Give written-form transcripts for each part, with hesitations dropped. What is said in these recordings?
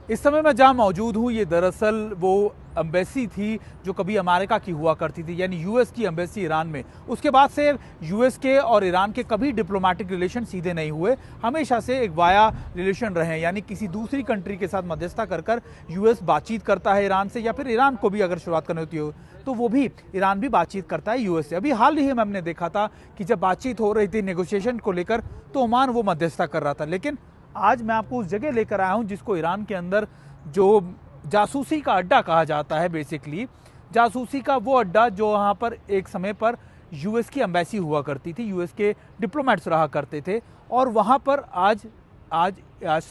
इस समय मैं जहाँ मौजूद हूँ ये दरअसल वो एम्बेसी थी जो कभी अमेरिका की हुआ करती थी, यानी यूएस की एम्बेसी ईरान में। उसके बाद से यूएस के और ईरान के कभी डिप्लोमेटिक रिलेशन सीधे नहीं हुए, हमेशा से एक वाया रिलेशन रहे हैं, यानी किसी दूसरी कंट्री के साथ मध्यस्थता कर कर यूएस बातचीत करता है ईरान से, या फिर ईरान को भी अगर शुरुआत करनी होती हो तो वो भी ईरान भी बातचीत करता है यूएस से। अभी हाल ही में हमने देखा था कि जब बातचीत हो रही थी नेगोशिएशन को लेकर तो ओमान वो मध्यस्थता कर रहा था, लेकिन आज मैं आपको उस जगह लेकर आया हूं जिसको ईरान के अंदर जो जासूसी का अड्डा कहा जाता है। बेसिकली जासूसी का वो अड्डा जो वहाँ पर एक समय पर यूएस की एम्बेसी हुआ करती थी, यूएस के डिप्लोमेट्स रहा करते थे, और वहाँ पर आज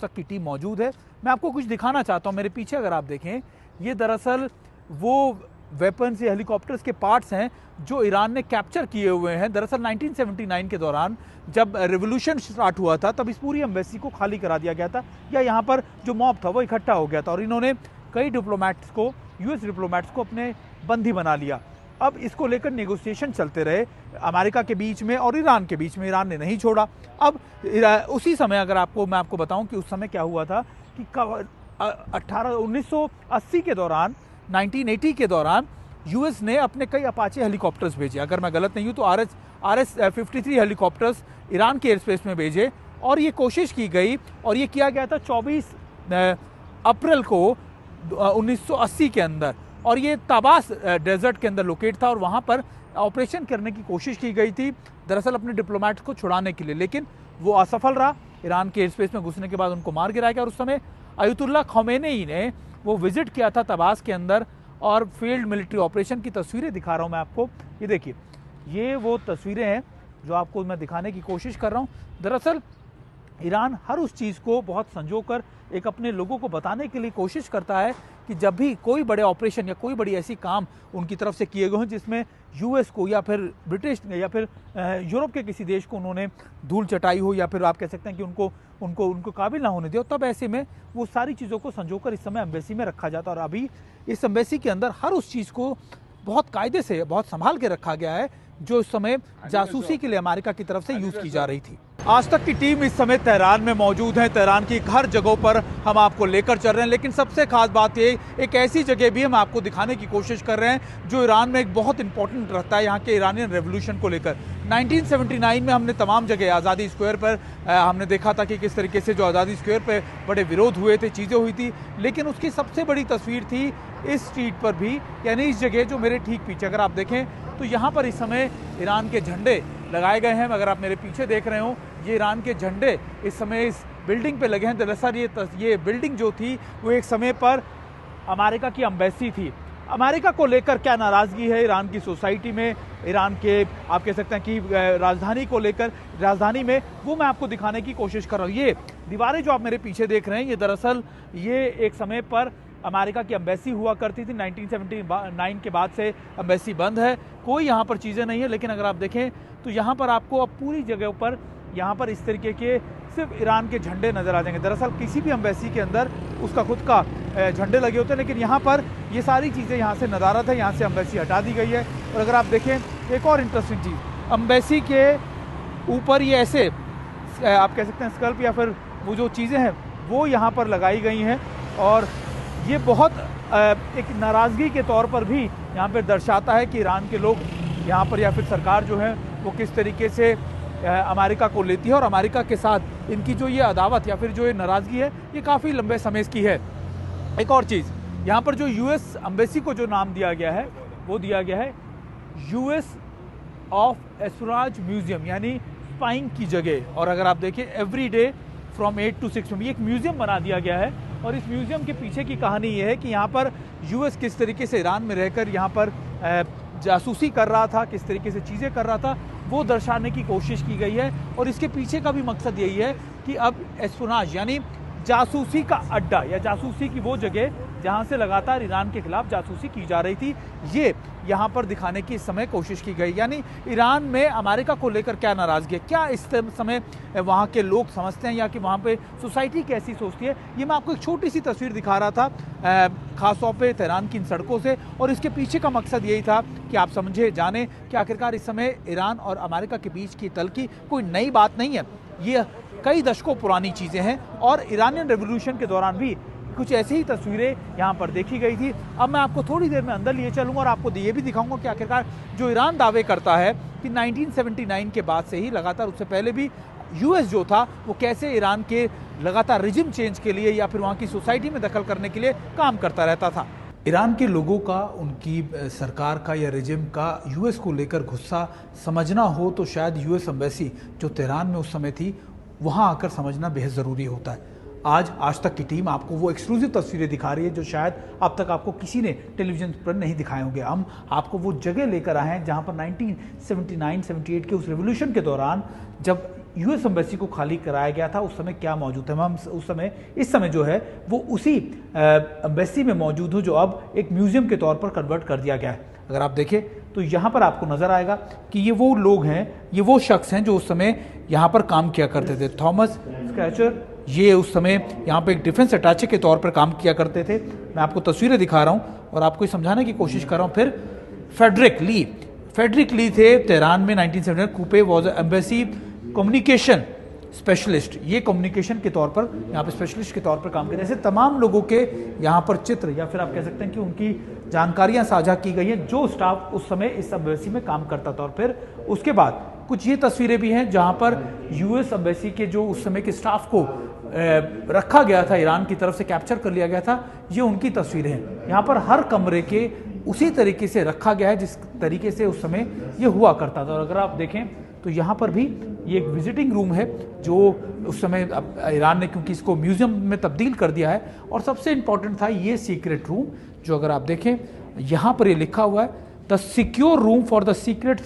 तक की टीम मौजूद है। मैं आपको कुछ दिखाना चाहता हूँ। मेरे पीछे अगर आप देखें, ये दरअसल वो वेपन्स या हेलीकॉप्टर्स के पार्ट्स हैं जो ईरान ने कैप्चर किए हुए हैं। दरअसल 1979 के दौरान जब रेवोल्यूशन स्टार्ट हुआ था तब इस पूरी एम्बेसी को खाली करा दिया गया था, या यहाँ पर जो मॉब था वो इकट्ठा हो गया था, और इन्होंने कई डिप्लोमेट्स को, यूएस डिप्लोमेट्स को अपने बंदी बना लिया। अब इसको लेकर नेगोशिएशन चलते रहे अमेरिका के बीच में और ईरान के बीच में, ईरान ने नहीं छोड़ा। अब उसी समय अगर मैं आपको बताऊं कि उस समय क्या हुआ था कि 1980 के दौरान, 1980 के दौरान यूएस ने अपने कई अपाचे हेलीकॉप्टर्स भेजे। अगर मैं गलत नहीं हूँ तो RS-53 हेलीकॉप्टर्स ईरान के एयर स्पेस में भेजे, और ये कोशिश की गई और ये किया गया था 24 अप्रैल को 1980 के अंदर, और ये ताबास डेजर्ट के अंदर लोकेट था और वहाँ पर ऑपरेशन करने की कोशिश की गई थी दरअसल अपने डिप्लोमेट्स को छुड़ाने के लिए, लेकिन वो असफल रहा। ईरान के एयर स्पेस में घुसने के बाद उनको मार गिराया गया, और उस समय अयतुल्ला खमेनी ने वो विजिट किया था तबास के अंदर, और फील्ड मिलिट्री ऑपरेशन की तस्वीरें दिखा रहा हूँ मैं आपको। ये देखिए, ये वो तस्वीरें हैं जो आपको मैं दिखाने की कोशिश कर रहा हूँ। दरअसल ईरान हर उस चीज़ को बहुत संजोकर एक अपने लोगों को बताने के लिए कोशिश करता है कि जब भी कोई बड़े ऑपरेशन या कोई बड़ी ऐसी काम उनकी तरफ से किए गए हों जिसमें यूएस को या फिर ब्रिटिश या फिर यूरोप के किसी देश को उन्होंने धूल चटाई हो, या फिर आप कह सकते हैं कि उनको काबिल ना होने दिया, तब ऐसे में वो सारी चीज़ों को संजोकर इस समय एम्बेसी में रखा जाता है। और अभी इस एम्बेसी के अंदर हर उस चीज़ को बहुत कायदे से, बहुत संभाल के रखा गया है जो इस समय जासूसी के लिए अमेरिका की तरफ से यूज़ की जा रही थी। आज तक की टीम इस समय तेहरान में मौजूद है। तेहरान की हर जगहों पर हम आपको लेकर चल रहे हैं, लेकिन सबसे खास बात ये, एक ऐसी जगह भी हम आपको दिखाने की कोशिश कर रहे हैं जो ईरान में एक बहुत इंपॉर्टेंट रहता है यहाँ के ईरानियन रेवोल्यूशन को लेकर। 1979 में हमने तमाम जगह आज़ादी स्क्वायर पर हमने देखा था कि किस तरीके से जो आज़ादी स्क्वायर पर बड़े विरोध हुए थे, चीज़ें हुई थी, लेकिन उसकी सबसे बड़ी तस्वीर थी इस स्ट्रीट पर भी, यानी इस जगह जो मेरे ठीक पीछे अगर आप देखें तो यहाँ पर इस समय ईरान के झंडे लगाए गए हैं। अगर आप मेरे पीछे देख रहे हो, ये ईरान के झंडे इस समय इस बिल्डिंग पे लगे हैं। दरअसल ये बिल्डिंग जो थी वो एक समय पर अमेरिका की एम्बेसी थी। अमेरिका को लेकर क्या नाराज़गी है ईरान की सोसाइटी में, ईरान के आप कह सकते हैं कि राजधानी को लेकर, राजधानी में, वो मैं आपको दिखाने की कोशिश कर रहा हूँ। ये दीवारें जो आप मेरे पीछे देख रहे हैं, ये दरअसल ये एक समय पर अमेरिका की एम्बेसी हुआ करती थी। 1979 के बाद से एम्बेसी बंद है, कोई यहाँ पर चीज़ें नहीं है, लेकिन अगर आप देखें तो यहाँ पर आपको अब पूरी जगह पर यहाँ पर इस तरीके के सिर्फ ईरान के झंडे नज़र आ जाएंगे। दरअसल किसी भी एम्बेसी के अंदर उसका खुद का झंडे लगे होते हैं, लेकिन यहाँ पर ये सारी चीज़ें यहाँ से नदारत है, यहाँ से एम्बेसी हटा दी गई है। और अगर आप देखें एक और इंटरेस्टिंग चीज़, एम्बेसी के ऊपर ये ऐसे आप कह सकते हैं स्कल्प या फिर वो जो चीज़ें हैं वो यहाँ पर लगाई गई हैं, और ये बहुत एक नाराज़गी के तौर पर भी यहाँ पर दर्शाता है कि ईरान के लोग यहाँ पर या फिर सरकार जो है वो किस तरीके से अमेरिका को लेती है, और अमेरिका के साथ इनकी जो ये अदावत या फिर जो ये नाराज़गी है ये काफ़ी लंबे समय की है। एक और चीज़, यहाँ पर जो यूएस एम्बेसी को जो नाम दिया गया है वो दिया गया है यूएस ऑफ एस्पेराज म्यूज़ियम, यानी स्पाइंग की जगह। और अगर आप देखिए एवरी डे फ्रॉम 8 to 6 में एक म्यूज़ियम बना दिया गया है, और इस म्यूज़ियम के पीछे की कहानी ये है कि यहाँ पर यूएस किस तरीके से ईरान में रहकर यहाँ पर जासूसी कर रहा था, किस तरीके से चीज़ें कर रहा था, वो दर्शाने की कोशिश की गई है। और इसके पीछे का भी मकसद यही है कि अब एस्पेराज यानी जासूसी का अड्डा या जासूसी की वो जगह जहां से लगातार ईरान के खिलाफ जासूसी की जा रही थी, ये यहाँ पर दिखाने की इस समय कोशिश की गई। यानी ईरान में अमेरिका को लेकर क्या नाराज़गी है, क्या इस समय वहाँ के लोग समझते हैं, या कि वहाँ पे सोसाइटी कैसी सोचती है, ये मैं आपको एक छोटी सी तस्वीर दिखा रहा था खासतौर पे तेहरान की इन सड़कों से। और इसके पीछे का मकसद यही था कि आप समझे जाने कि आखिरकार इस समय ईरान और अमेरिका के बीच की तलखी कोई नई बात नहीं है, ये कई दशकों पुरानी चीज़ें हैं। और ईरानियन रेवोल्यूशन के दौरान भी कुछ ऐसी ही तस्वीरें यहाँ पर देखी गई थी। अब मैं आपको थोड़ी देर में अंदर लिए चलूँगा और आपको ये भी दिखाऊंगा कि आखिरकार जो ईरान दावे करता है कि 1979 के बाद से ही लगातार, उससे पहले भी यूएस जो था वो कैसे ईरान के लगातार रिजिम चेंज के लिए या फिर वहाँ की सोसाइटी में दखल करने के लिए काम करता रहता था। ईरान के लोगों का, उनकी सरकार का या रिजिम का यूएस को लेकर गुस्सा समझना हो तो शायद यूएस एम्बेसी जो तेहरान में उस समय थी वहाँ आकर समझना बेहद ज़रूरी होता है। आज तक की टीम आपको वो एक्सक्लूसिव तस्वीरें दिखा रही है जो शायद अब तक आपको किसी ने टेलीविजन पर नहीं दिखाए होंगे। हम आपको वो जगह लेकर आए हैं जहाँ पर 1979-78 के उस रेवोल्यूशन के दौरान जब यूएस एम्बेसी को खाली कराया गया था उस समय क्या मौजूद है। हम उस समय, इस समय जो है वो उसी एम्बेसी में मौजूद हो जो अब एक म्यूजियम के तौर पर कन्वर्ट कर दिया गया है। अगर आप देखें तो यहाँ पर आपको नजर आएगा कि ये वो लोग हैं, ये वो शख्स हैं जो उस समय यहाँ पर काम किया करते थे। थॉमस स्क्रैचर, ये उस समय यहाँ पे एक डिफेंस अटैचे के तौर पर काम किया करते थे। मैं आपको तस्वीरें दिखा रहा हूँ और आपको समझाने की कोशिश कर रहा हूँ। फिर फेडरिक ली थे तेहरान में 1979। कूपे वॉज एम्बेसी कम्युनिकेशन स्पेशलिस्ट, ये कम्युनिकेशन के तौर पर यहाँ पे स्पेशलिस्ट के तौर पर काम करते हैं। ऐसे तमाम लोगों के यहाँ पर चित्र या फिर आप कह सकते हैं कि उनकी जानकारियाँ साझा की गई हैं जो स्टाफ उस समय इस एम्बेसी में काम करता था। और फिर उसके बाद कुछ ये तस्वीरें भी हैं जहाँ पर यूएस एम्बेसी के जो उस समय के स्टाफ को रखा गया था, ईरान की तरफ से कैप्चर कर लिया गया था, ये उनकी तस्वीरें हैं। यहाँ पर हर कमरे के उसी तरीके से रखा गया है जिस तरीके से उस समय ये हुआ करता था। और अगर आप देखें तो यहाँ पर भी ये एक विजिटिंग रूम है जो उस समय ईरान ने क्योंकि इसको म्यूजियम में तब्दील कर दिया है। और सबसे इम्पॉर्टेंट था ये सीक्रेट रूम जो अगर आप देखें यहाँ पर ये लिखा हुआ है the secure room for the secret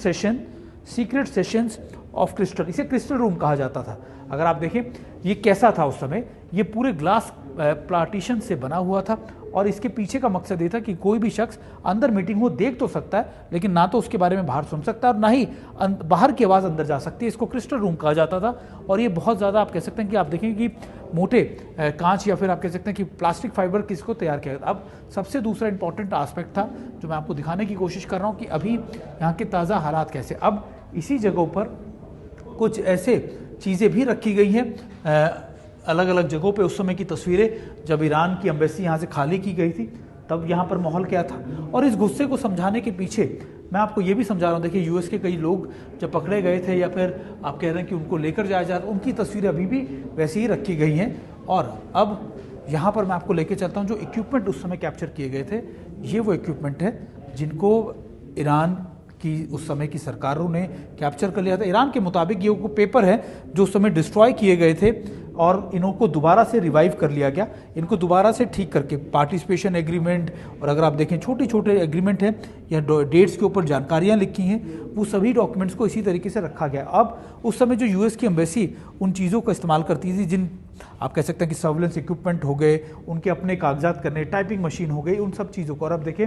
sessions of crystal. इसे क्रिस्टल रूम कहा जाता था। अगर आप देखें ये कैसा था उस समय, ये पूरे ग्लास पार्टीशन से बना हुआ था और इसके पीछे का मकसद ये था कि कोई भी शख्स अंदर मीटिंग हो देख तो सकता है लेकिन ना तो उसके बारे में बाहर सुन सकता है और ना ही बाहर की आवाज़ अंदर जा सकती है। इसको क्रिस्टल रूम कहा जाता था। और ये बहुत ज़्यादा आप कह सकते हैं कि आप देखें कि मोटे कांच या फिर आप कह सकते हैं कि प्लास्टिक फाइबर किसको तैयार किया गया। अब सबसे दूसरा इंपॉर्टेंट आस्पेक्ट था जो मैं आपको दिखाने की कोशिश कर रहा हूँ कि अभी यहाँ के ताज़ा हालात कैसे। अब इसी जगहों पर कुछ ऐसे चीज़ें भी रखी गई हैं अलग अलग जगहों पे। उस समय की तस्वीरें जब ईरान की एम्बेसी यहाँ से खाली की गई थी तब यहाँ पर माहौल क्या था। और इस गुस्से को समझाने के पीछे मैं आपको ये भी समझा रहा हूँ। देखिए यूएस के कई लोग जब पकड़े गए थे या फिर आप कह रहे हैं कि उनको लेकर जाया जा रहा, उनकी तस्वीरें अभी भी वैसे ही रखी गई हैं। और अब यहाँ पर मैं आपको लेके चलता हूँ जो इक्विपमेंट उस समय कैप्चर किए गए थे, ये वो इक्विपमेंट है जिनको ईरान कि उस समय की सरकारों ने कैप्चर कर लिया था। ईरान के मुताबिक ये पेपर है जो उस समय डिस्ट्रॉय किए गए थे और इनको दोबारा से रिवाइव कर लिया गया, इनको दोबारा से ठीक करके पार्टिसिपेशन एग्रीमेंट और अगर आप देखें छोटे छोटे एग्रीमेंट हैं या डेट्स के ऊपर जानकारियां लिखी हैं, वो सभी डॉक्यूमेंट्स को इसी तरीके से रखा गया। अब उस समय जो यूएस की एम्बेसी उन चीज़ों का इस्तेमाल करती थी जिन आप कह सकते हैं कि सर्वेलेंस इक्विपमेंट हो गए, उनके अपने कागजात करने, टाइपिंग मशीन हो गई, उन सब चीज़ों को। और अब देखें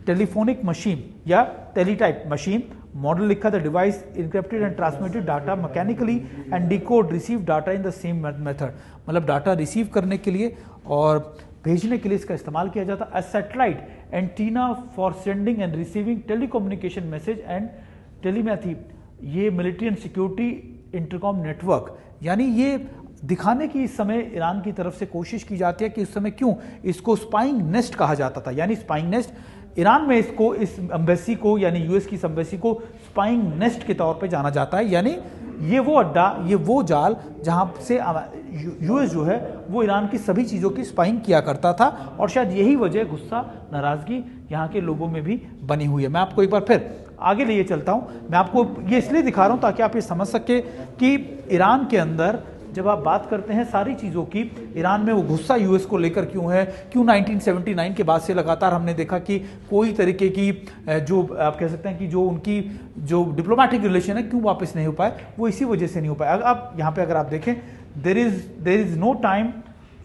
टेलीफोनिक मशीन या टेलीटाइप मशीन, मॉडल लिखा था device encrypted and transmitted data mechanically and decode receive data in the same method. मतलब डाटा रिसीव करने के लिए और भेजने के लिए इसका इस्तेमाल किया जाता। A satellite antenna for sending and receiving telecommunication message and telemetry. ये military and security intercom network, यानी ये दिखाने की इस समय ईरान की तरफ से कोशिश की जाती है कि उस समय क्यों इसको स्पाइंग नेस्ट कहा जाता था। यानी स्पाइंग नेस्ट ईरान में इसको, इस एम्बेसी को यानी यूएस की एम्बेसी को स्पाइंग नेस्ट के तौर पे जाना जाता है। यानी ये वो अड्डा, ये वो जाल जहां से यूएस जो है वो ईरान की सभी चीज़ों की स्पाइंग किया करता था। और शायद यही वजह गुस्सा, नाराज़गी यहाँ के लोगों में भी बनी हुई है। मैं आपको एक बार फिर आगे लिए चलता हूँ। मैं आपको ये इसलिए दिखा रहा हूँ ताकि आप ये समझ सके कि ईरान के अंदर जब आप बात करते हैं सारी चीज़ों की, ईरान में वो गुस्सा यूएस को लेकर क्यों है, क्यों 1979 के बाद से लगातार हमने देखा कि कोई तरीके की जो आप कह सकते हैं कि जो उनकी जो डिप्लोमेटिक रिलेशन है क्यों वापस नहीं हो पाए, वो इसी वजह से नहीं हो पाए। आप यहाँ पे अगर आप देखें there is no time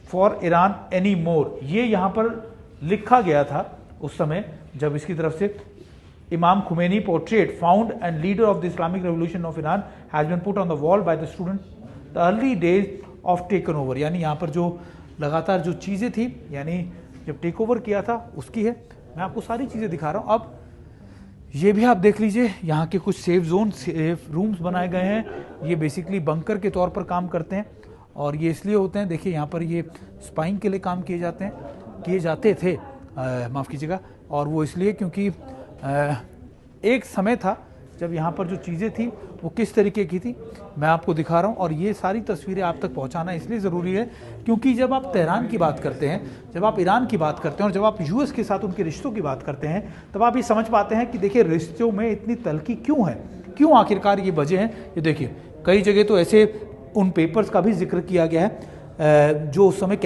for Iran any more, ये यहाँ पर लिखा गया था उस समय जब इसकी तरफ से इमाम Khomeini portrait found and leader of the Islamic revolution of Iran has been put on the wall by the student the early days of taken over. यानी यहाँ पर जो लगातार जो चीज़ें थी, यानी जब टेक ओवर किया था उसकी है। मैं आपको सारी चीज़ें दिखा रहा हूँ। अब ये भी आप देख लीजिए, यहाँ के कुछ सेफ जोन, सेफ रूम्स बनाए गए हैं। ये बेसिकली बंकर के तौर पर काम करते हैं। और ये इसलिए होते हैं, देखिए यहाँ पर ये स्पाइंग के लिए काम किए जाते थे, माफ़ कीजिएगा। और वो इसलिए क्योंकि एक समय था जब यहाँ पर जो चीज़ें थी वो किस तरीके की थी, मैं आपको दिखा रहा हूँ। और ये सारी तस्वीरें आप तक पहुँचाना इसलिए ज़रूरी है क्योंकि जब आप तेहरान की बात करते हैं, जब आप ईरान की बात करते हैं और जब आप यूएस के साथ उनके रिश्तों की बात करते हैं, तब आप ये समझ पाते हैं कि देखिए रिश्तों में इतनी तल्खी क्यों है, क्यों आखिरकार ये वजह हैं। ये देखिए कई जगह तो ऐसे उन पेपर्स का भी जिक्र किया गया है जो उस समय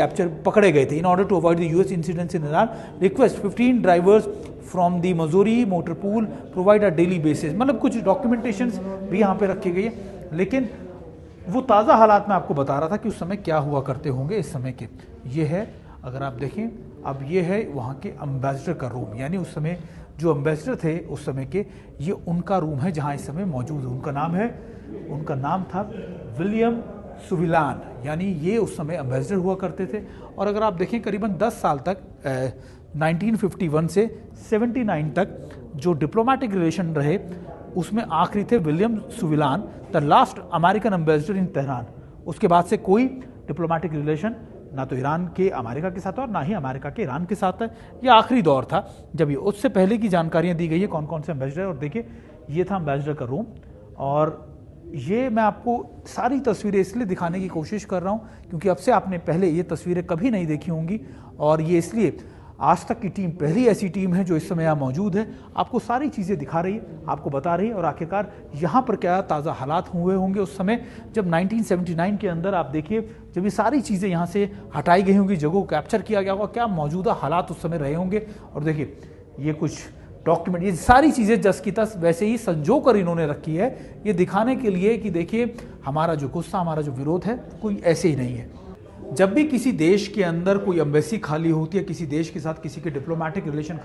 पकड़े गए थे। In order to avoid the US incidents in Iran, request 15 drivers from the मजूरी motor pool provide a daily basis, मतलब कुछ डॉक्यूमेंटेशंस भी यहाँ पे रखी गई है। लेकिन वो ताज़ा हालात में आपको बता रहा था कि उस समय क्या हुआ करते होंगे इस समय के। ये है, अगर आप देखें, अब ये है वहाँ के अम्बेसडर का रूम, यानी उस समय जो अम्बेसडर थे उस समय के, ये उनका रूम है जहाँ इस समय मौजूद है। उनका नाम था विलियम सुविलान, यानी ये उस समय अम्बेसडर हुआ करते थे। और अगर आप देखें करीबन 10 साल तक 1951 से 79 तक जो डिप्लोमेटिक रिलेशन रहे उसमें आखिरी थे William Sullivan, the last American ambassador in Tehran. उसके बाद से कोई डिप्लोमेटिक रिलेशन ना तो ईरान के अमेरिका के साथ और ना ही अमेरिका के ईरान के साथ है। ये आखिरी दौर था जब ये, उससे पहले की जानकारियाँ दी गई है कौन कौन से अम्बेसडर। और देखिए ये था अम्बेसडर का रूम, और ये मैं आपको सारी तस्वीरें इसलिए दिखाने की कोशिश कर रहा हूँ क्योंकि अब से आपने पहले ये तस्वीरें कभी नहीं देखी होंगी, और ये इसलिए आज तक की टीम पहली ऐसी टीम है जो इस समय यहाँ मौजूद है, आपको सारी चीज़ें दिखा रही है, आपको बता रही है। और आखिरकार यहाँ पर क्या ताज़ा हालात हुए होंगे उस समय जब 1979 के अंदर, आप देखिए जब ये सारी चीज़ें यहाँ से हटाई गई होंगी, जगह को कैप्चर किया गया होगा, क्या मौजूदा हालात उस समय रहे होंगे। और देखिए ये कुछ डॉक्यूमेंट, ये सारी चीज़ें जस की तस वैसे ही संजो कर इन्होंने रखी है, ये दिखाने के लिए कि देखिए हमारा जो गुस्सा, हमारा जो विरोध है कोई ऐसे ही नहीं है। जब भी किसी देश के अंदर कोई एम्बेसी खाली होती है, किसी देश के साथ किसी के डिप्लोमेटिक रिलेशन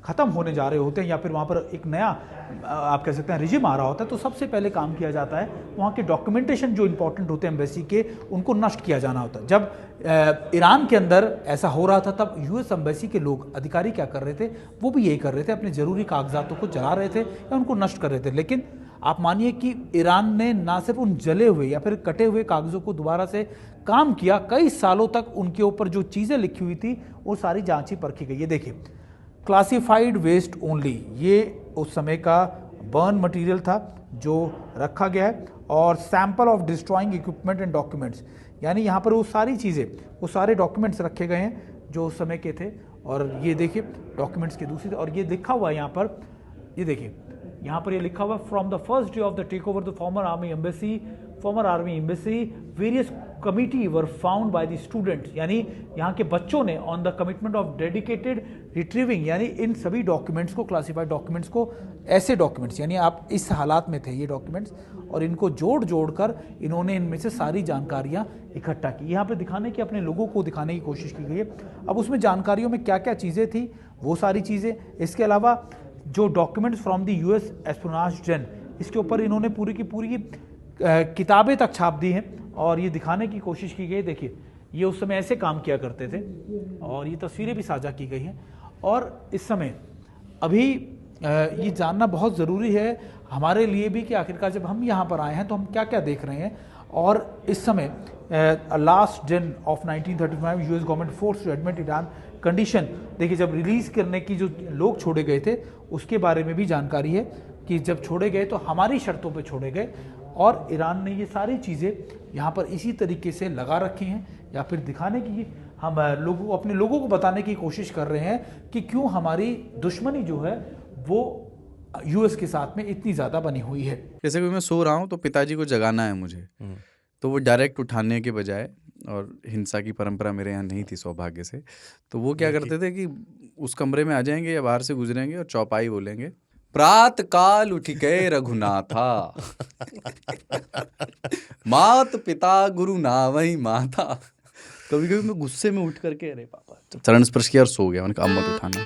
ख़त्म होने जा रहे होते हैं, या फिर वहाँ पर एक नया आप कह सकते हैं रिजिम आ रहा होता है, तो सबसे पहले काम किया जाता है वहाँ के डॉक्यूमेंटेशन जो इंपॉर्टेंट होते हैं एम्बेसी के, उनको नष्ट किया जाना होता है। जब ईरान के अंदर ऐसा हो रहा था तब यूएस एम्बेसी के लोग, अधिकारी क्या कर रहे थे, वो भी यही कर रहे थे, अपने ज़रूरी कागजातों को जला रहे थे या उनको नष्ट कर रहे थे। लेकिन आप मानिए कि ईरान ने ना सिर्फ उन जले हुए या फिर कटे हुए कागज़ों को दोबारा से काम किया, कई सालों तक उनके ऊपर जो चीज़ें लिखी हुई थी वो सारी जांची परखी गई। ये देखिए क्लासिफाइड वेस्ट ओनली, ये उस समय का बर्न मटेरियल था जो रखा गया है, और sample of destroying equipment and documents, यानी यहाँ पर वो सारी चीज़ें, वो सारे डॉक्यूमेंट्स रखे गए हैं जो उस समय के थे। और ये देखिए डॉक्यूमेंट्स के दूसरी, और ये लिखा हुआ है यहाँ पर, ये देखिए यहाँ पर ये लिखा हुआ from the first day of the take over the former army embassy various committee were found by the students, यानी यहाँ के बच्चों ने on the commitment of dedicated retrieving, यानी इन सभी डॉक्यूमेंट्स को, क्लासिफाइड डॉक्यूमेंट्स को, ऐसे डॉक्यूमेंट्स यानी आप इस हालात में थे ये डॉक्यूमेंट्स, और इनको जोड़ कर इन्होंने इनमें से सारी जानकारियाँ इकट्ठा की, यहाँ पे दिखाने की, अपने लोगों को दिखाने की कोशिश की गई है। अब उसमें जानकारियों में क्या क्या चीज़ें थी वो सारी चीज़ें, इसके अलावा जो documents from the US espionage den, इसके ऊपर इन्होंने पूरी की पूरी किताबें तक छाप दी हैं और ये दिखाने की कोशिश की गई। देखिए ये उस समय ऐसे काम किया करते थे, और ये तस्वीरें भी साझा की गई हैं। और इस समय अभी ये जानना बहुत ज़रूरी है हमारे लिए भी कि आखिरकार जब हम यहाँ पर आए हैं तो हम क्या क्या देख रहे हैं। और इस समय लास्ट दिन of 1935 US government force to admit Iran condition, देखिए जब रिलीज़ करने की जो लोग छोड़े गए थे उसके बारे में भी जानकारी है कि जब छोड़े गए तो हमारी शर्तों पे छोड़े गए, और ईरान ने ये सारी चीज़ें यहाँ पर इसी तरीके से लगा रखी हैं, या फिर दिखाने की, हम लोगों, अपने लोगों को बताने की कोशिश कर रहे हैं कि क्यों हमारी दुश्मनी जो है वो यूएस के साथ में इतनी ज़्यादा बनी हुई है। जैसे कि मैं सो रहा हूँ तो पिताजी को जगाना है मुझे, तो वो डायरेक्ट उठाने के बजाय, और हिंसा की परंपरा मेरे यहाँ नहीं थी सौभाग्य से, तो वो क्या करते थे कि उस कमरे में आ जाएंगे या बाहर से गुजरेंगे और चौपाई बोलेंगे, प्रात काल उठ गए रघुनाथा मात पिता गुरु नावई माता। कभी कभी मैं गुस्से में उठ करके अरे पापा चरण स्पर्श किया और सो गया, मैंने कहा अब मत उठाना।